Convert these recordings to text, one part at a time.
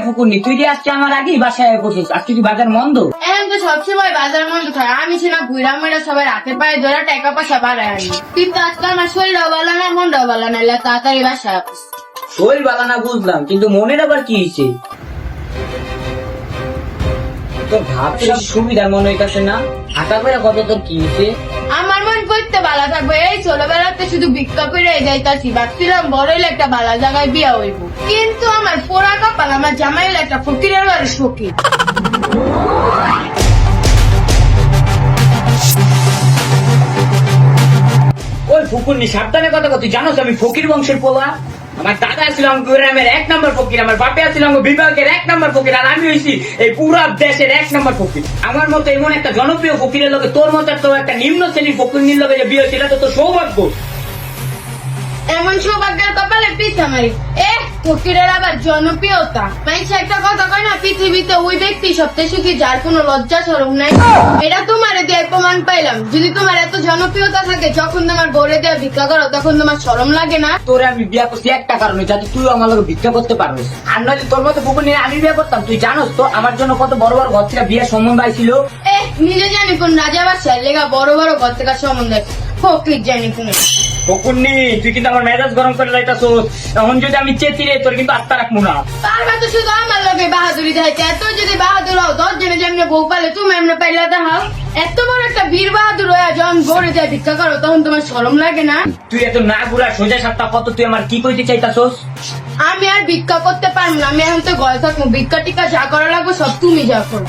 ফুকুনি, তুই যে আজকে আমার আগেই বাসায় বসিস, আজকে কি বাজার মন্দ? এখন তো সবসময় বাজার মন্দ থাকে, আমি ছিলাম ঘুরা মেরা সবাই হাতে পায়ে ধরে টাকা পয়সা বাড়ায় আনি, কিন্তু আজকে আমার শরীরও ভালো না মনটাও ভালো না, তাড়াতাড়ি বাসায় আসিস। শরীর বালা না বুঝলাম, কিন্তু মনের আবার কি হয়েছে? তোর ভাবতে সুবিধার মনে হইতাছে না, হাঁটা করে কত তোর কি হয়েছে? আমার মন করতে ভালো থাকবে, এই ছোটবেলাতে শুধু ভিক্ষা করে যাইতাছি, ভাবছিলাম বড় হইলে একটা ভালো জায়গায় বিয়া হইব, কিন্তু আমার পোড়া কপাল, আমার জামাই হইলে একটা ফকিরের বাড়ির ফকির। ওই ফুকুনি, সাবধানে কথা কত, জানোস আমি ফকির বংশের পোলা। আমার দাদা ছিল গ্রামের 1 নম্বর ফকির, আমার বাপে ছিল বিভাগের 1 নম্বর ফকির, আর আমি হইছি এই পুরা দেশের 1 নম্বর ফকির। আমার মতো এমন একটা জনপ্রিয় ফকিরের লগে তোর মতো একটা নিম্ন শ্রেণীর ফকির লগে যে বিয়ে, সেটা তো তোর সৌভাগ্য। এমন সৌভাগ্যের কপালে পিঠা মারি, ফকিরের আবার জনপ্রিয়তা। মানুষ একটা কথা কয় না, পৃথিবীতে ওই ব্যক্তি সবচেয়ে সুখী যার কোনো লজ্জা শরম নাই। এটা তোমার দিয়ে প্রমাণ পাইলাম, যদি তোমার এত জনপ্রিয়তা থাকে, যখন তোমার গড়ে দেওয়া ভিক্ষা করো তখন তোমার শরম লাগে না? তোরে আমি বিয়া করছি একটা কারণে, যাতে তুই আমার লগে ভিক্ষা করতে পারবি। আর নয়তো তোর মতো ফুকুর নিয়ে আমি বিয়ে করতাম। তুই জানোস তো আমার জন্য কত বড় বড় ঘর থেকে বিয়ের সম্বন্ধ আইছিল। নিজে জানি কোন রাজা বাসায় লেগা বড় বড় ঘর থেকে সম্বন্ধ, ফকির জানি কোন। ফকুন্নি, তুই কিন্তু আমার মেজাজ গরম করে যাইতাছোস। এখন যদি আমি চেতি রে, তোর কিন্তু আত্মা রাখবো না। পারবা তো শুধু আমার লগে বাহাদুরি দেখাইতে, এত যদি বাহাদুর হও 10 জনে যেমনি বউ পালে তুমি এমনি পাইলা দেখাও। এত বড় একটা বীর বাহাদুর হয়ে যখন গড়ে যায় ভিক্ষা করো, তখন তোমার শরম লাগে না? তুই এত না ঘুরা সোজা সাতটা কত, তুই আমার কি কইতে চাইতাছোস? আমি আর ভিক্ষা করতে পারবো না, আমি এখন তো ঘরে থাকবো, ভিক্ষা টিকা যা করা লাগবে সব তুমি যা করো।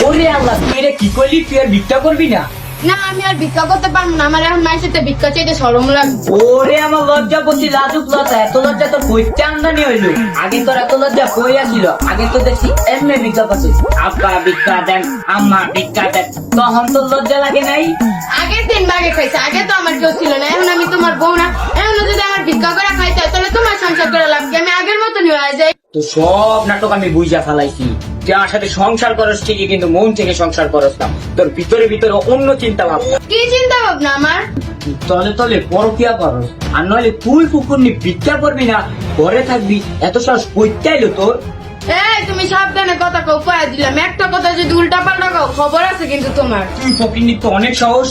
ওরে আল্লাহ, তুই এটা কি করলি? তুই আর ভিক্ষা করবি না? না, আমি আর ভিক্ষা করতে পারবো না, আমার এখন মায়ের সাথে ভিক্ষা চাইতে শরম লাগবে। ওরে আমার লজ্জা করছি, লাজুক লজ্জা। এত লজ্জা তোর কইতে আমদানি হইলো? আগে তোর এত লজ্জা কই আসিল? আগে তো দেখছি এমনি ভিক্ষা করছিস, আব্বা ভিক্ষা দেন, আম্মা ভিক্ষা দেন, তখন তোর লজ্জা লাগে নাই? আগের দিন বাগে খাইছে, আগে তো আমার কেউ ছিল না, এখন আমি তোমার বউ না, এখন যদি আমার ভিক্ষা করে খাইতে হয় তাহলে তোমার সংসার করে লাগবে, আমি আগের মতনই হয়ে যাই। তো সব নাটক আমি বুঝা ফেলাইছি। তুই আমার সাথে সংসার করস ঠিকই, কিন্তু মন থেকে সংসার করস না। তোর ভিতরে ভিতরে অন্য চিন্তা ভাবনা। কি চিন্তা ভাবনা আমার? তলে তলে পরকিয়া করস, আর নইলে তুই কুকুরনি ভিক্ষা করবি না, ঘরে থাকবি। এত সাহস কইতে আইলো তোর? তুমি সাবধানে কথা কও, পায়ে দিলাম, একটা কথা যদি উল্টা পাল্টা কও খবর আছে কিন্তু তোমার। তুই ফকিরনি তো অনেক সাহস,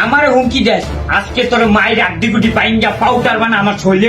আমার হুমকি দেস। আজকে তোর মায়ের আড্ডি গুটি পাইঙ্গা পাউডার বানা আমার শরীরে